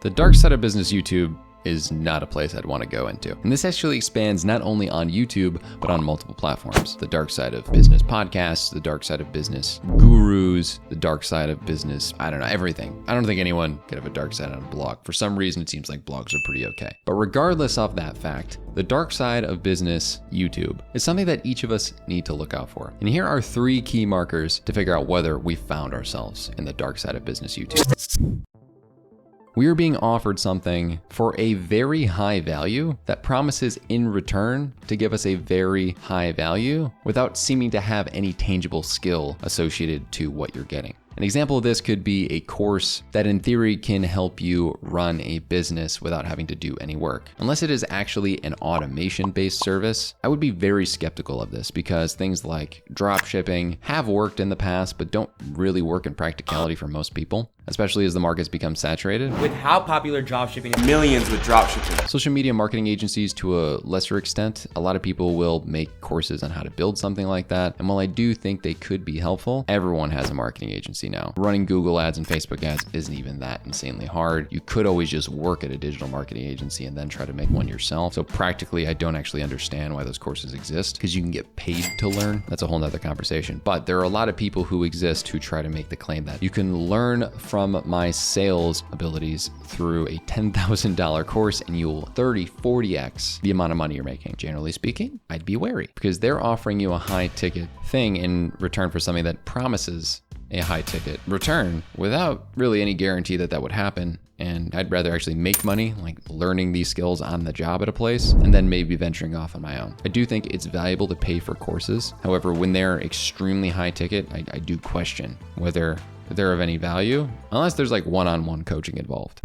The dark side of business YouTube is not a place I'd want to go into. And this actually expands not only on YouTube, but on multiple platforms. The dark side of business podcasts, the dark side of business gurus, the dark side of business, I don't know, everything. I don't think anyone could have a dark side on a blog. For some reason, it seems like blogs are pretty okay. But regardless of that fact, the dark side of business YouTube is something that each of us need to look out for. And here are 3 key markers to figure out whether we found ourselves in the dark side of business YouTube. We are being offered something for a very high value that promises in return to give us a very high value without seeming to have any tangible skill associated to what you're getting. An example of this could be a course that in theory can help you run a business without having to do any work. Unless it is actually an automation-based service, I would be very skeptical of this because things like drop shipping have worked in the past, but don't really work in practicality for most people, especially as the markets become saturated. With how popular drop shipping is. Millions with drop shipping. Social media marketing agencies, to a lesser extent, a lot of people will make courses on how to build something like that. And while I do think they could be helpful, everyone has a marketing agency now. Running Google ads and Facebook ads isn't even that insanely hard. You could always just work at a digital marketing agency and then try to make one yourself. So practically, I don't actually understand why those courses exist because you can get paid to learn. That's a whole nother conversation. But there are a lot of people who exist who try to make the claim that you can learn from my sales abilities through a $10,000 course and you will 40x the amount of money you're making. Generally speaking, I'd be wary because they're offering you a high ticket thing in return for something that promises a high ticket return without really any guarantee that that would happen. And I'd rather actually make money, like learning these skills on the job at a place, and then maybe venturing off on my own. I do think it's valuable to pay for courses. However, when they're extremely high ticket, I do question whether they're of any value, unless there's like one-on-one coaching involved.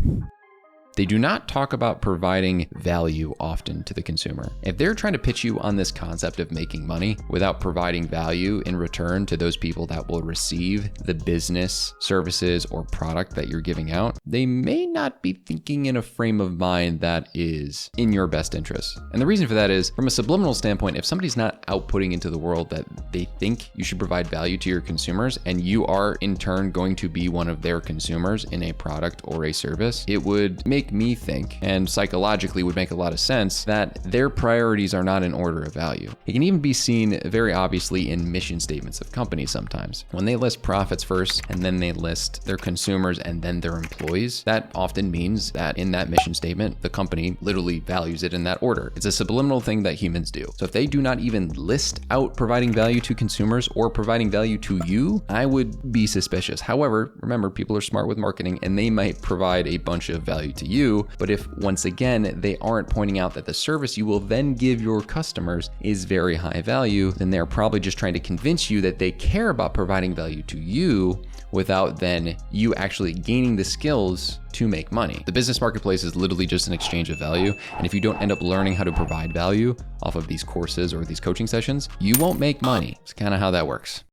They do not talk about providing value often to the consumer. If they're trying to pitch you on this concept of making money without providing value in return to those people that will receive the business, services, or product that you're giving out, they may not be thinking in a frame of mind that is in your best interest. And the reason for that is, from a subliminal standpoint, if somebody's not outputting into the world that they think you should provide value to your consumers, and you are in turn going to be one of their consumers in a product or a service, it would make me think, and psychologically would make a lot of sense, that their priorities are not in order of value. It can even be seen very obviously in mission statements of companies sometimes. When they list profits first, and then they list their consumers and then their employees, that often means that in that mission statement, the company literally values it in that order. It's a subliminal thing that humans do. So if they do not even list out providing value to consumers or providing value to you, I would be suspicious. However, remember, people are smart with marketing and they might provide a bunch of value to you, but if once again they aren't pointing out that the service you will then give your customers is very high value, then they're probably just trying to convince you that they care about providing value to you without then you actually gaining the skills to make money. The business marketplace is literally just an exchange of value. And if you don't end up learning how to provide value off of these courses or these coaching sessions, you won't make money. It's kind of how that works.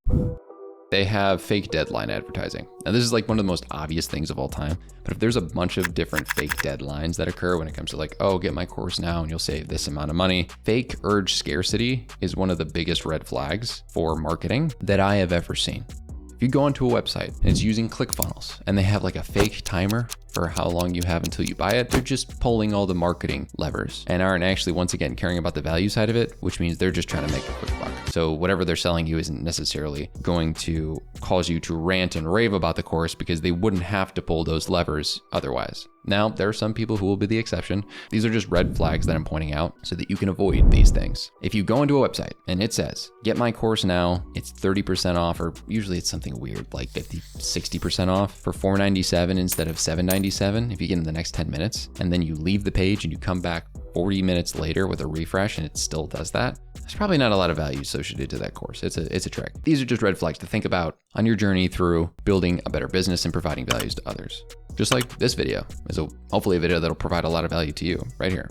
They have fake deadline advertising. Now, this is like one of the most obvious things of all time, but if there's a bunch of different fake deadlines that occur when it comes to like, oh, get my course now and you'll save this amount of money. Fake urge scarcity is one of the biggest red flags for marketing that I have ever seen. If you go onto a website and it's using ClickFunnels and they have like a fake timer for how long you have until you buy it, they're just pulling all the marketing levers and aren't actually, once again, caring about the value side of it, which means they're just trying to make a quick buck. So whatever they're selling you isn't necessarily going to cause you to rant and rave about the course because they wouldn't have to pull those levers otherwise. Now, there are some people who will be the exception. These are just red flags that I'm pointing out so that you can avoid these things. If you go into a website and it says, get my course now, it's 30% off, or usually it's something weird like 50, 60% off for $497 instead of $797 if you get in the next 10 minutes, and then you leave the page and you come back 40 minutes later with a refresh and it still does that, there's probably not a lot of value associated to that course. It's a trick. These are just red flags to think about on your journey through building a better business and providing values to others. Just like this video is hopefully a video that'll provide a lot of value to you right here.